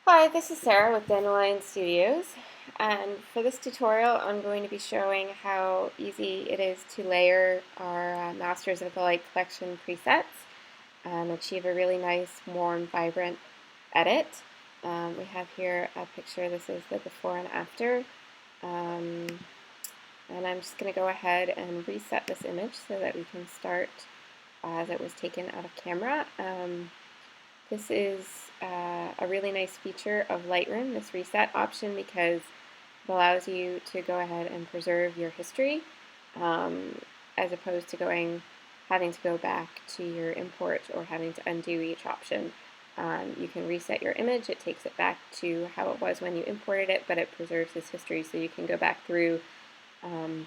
Hi, this is Sarah with Dandelion Studios, and for this tutorial I'm going to be showing how easy it is to layer our Masters of the Light Collection presets and achieve a really nice, warm, vibrant edit. We have here a picture. This is the before and after, and I'm just going to go ahead and reset this image so that we can start as it was taken out of camera. This is a really nice feature of Lightroom, this reset option, because it allows you to go ahead and preserve your history as opposed to having to go back to your import or having to undo each option. You can reset your image, it takes it back to how it was when you imported it, but it preserves this history so you can go back through and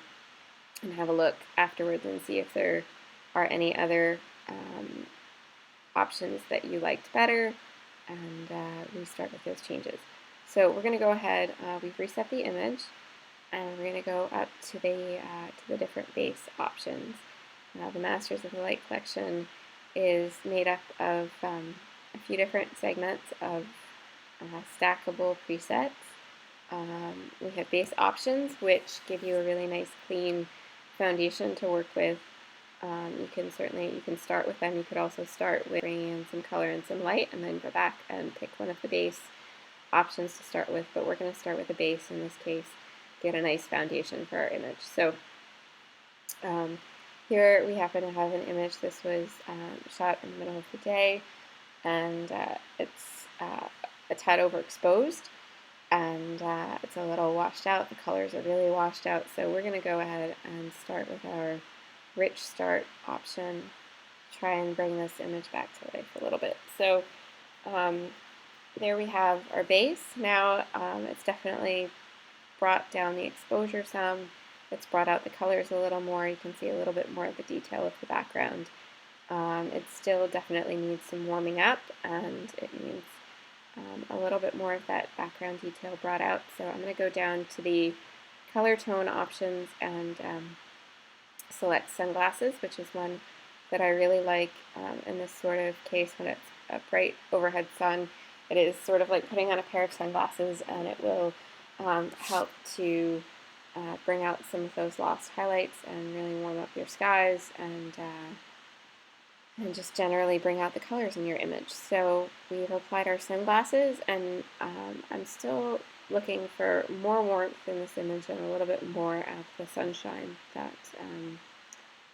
have a look afterwards and see if there are any other options that you liked better, and restart with those changes. So we're going to go ahead, we've reset the image, and we're going to go up to the different base options. The Masters of the Light Collection is made up of a few different segments of stackable presets. We have base options, which give you a really nice clean foundation to work with. You can start with them. You could also start with bringing in some color and some light and then go back and pick one of the base options to start with, but we're going to start with the base in this case, get a nice foundation for our image. So here we happen to have an image. This was shot in the middle of the day, and it's a tad overexposed, and it's a little washed out. The colors are really washed out, so we're going to go ahead and start with our rich start option, try and bring this image back to life a little bit. So there we have our base. Now it's definitely brought down the exposure some. It's brought out the colors a little more. You can see a little bit more of the detail of the background. It still definitely needs some warming up, and it needs a little bit more of that background detail brought out. So I'm going to go down to the color tone options and select sunglasses, which is one that I really like in this sort of case when it's a bright overhead sun. It is sort of like putting on a pair of sunglasses, and it will help to bring out some of those lost highlights and really warm up your skies and just generally bring out the colors in your image. So we've applied our sunglasses, and I'm still looking for more warmth in this image and a little bit more of the sunshine that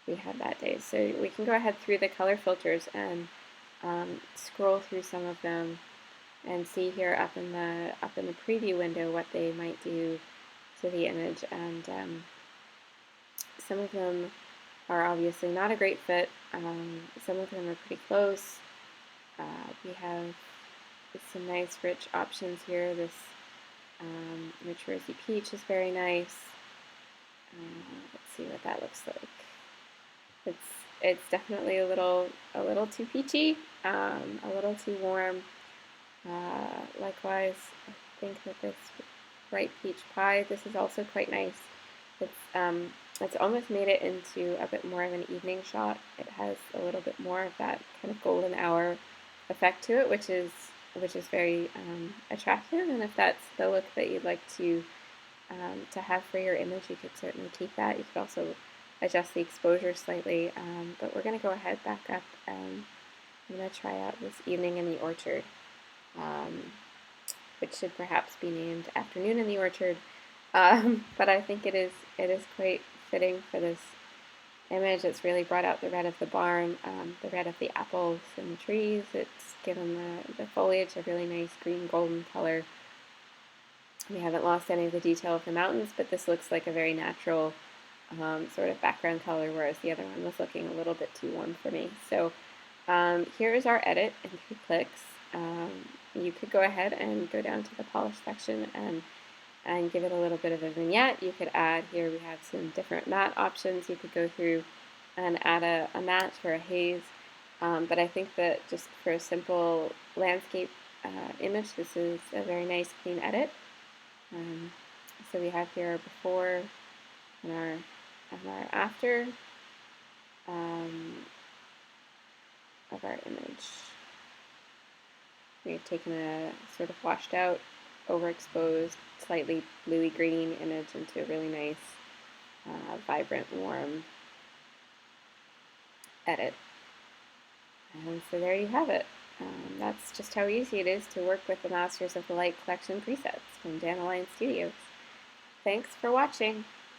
we had that day. So we can go ahead through the color filters and scroll through some of them and see here up in the preview window what they might do to the image. And some of them are obviously not a great fit. Some of them are pretty close. We have some nice rich options here. This rich rosy peach is very nice. Let's see what that looks like. It's definitely a little too peachy, a little too warm. Likewise, I think that this bright peach pie, this is also quite nice. It's almost made it into a bit more of an evening shot. It has a little bit more of that kind of golden hour effect to it, which is very attractive. And if that's the look that you'd like to have for your image, you could certainly keep that. You could also adjust the exposure slightly, but we're going to go ahead back up, and I'm going to try out this Evening in the Orchard, which should perhaps be named Afternoon in the Orchard, but I think it is quite fitting for this image. It's really brought out the red of the barn, the red of the apples and the trees. It's given the foliage a really nice green golden color. We haven't lost any of the detail of the mountains, but this looks like a very natural sort of background color, whereas the other one was looking a little bit too warm for me. So here is our edit in 3 clicks. You could go ahead and go down to the polish section and give it a little bit of a vignette. You could add, here we have some different matte options. You could go through and add a matte or a haze, but I think that just for a simple landscape image, this is a very nice clean edit. So we have here our before and our after of our image. We They've taken a sort of washed out, overexposed, slightly bluey green image into a really nice, vibrant, warm edit. And so there you have it. That's just how easy it is to work with the Masters of the Light collection presets from Dandelion Studios. Thanks for watching.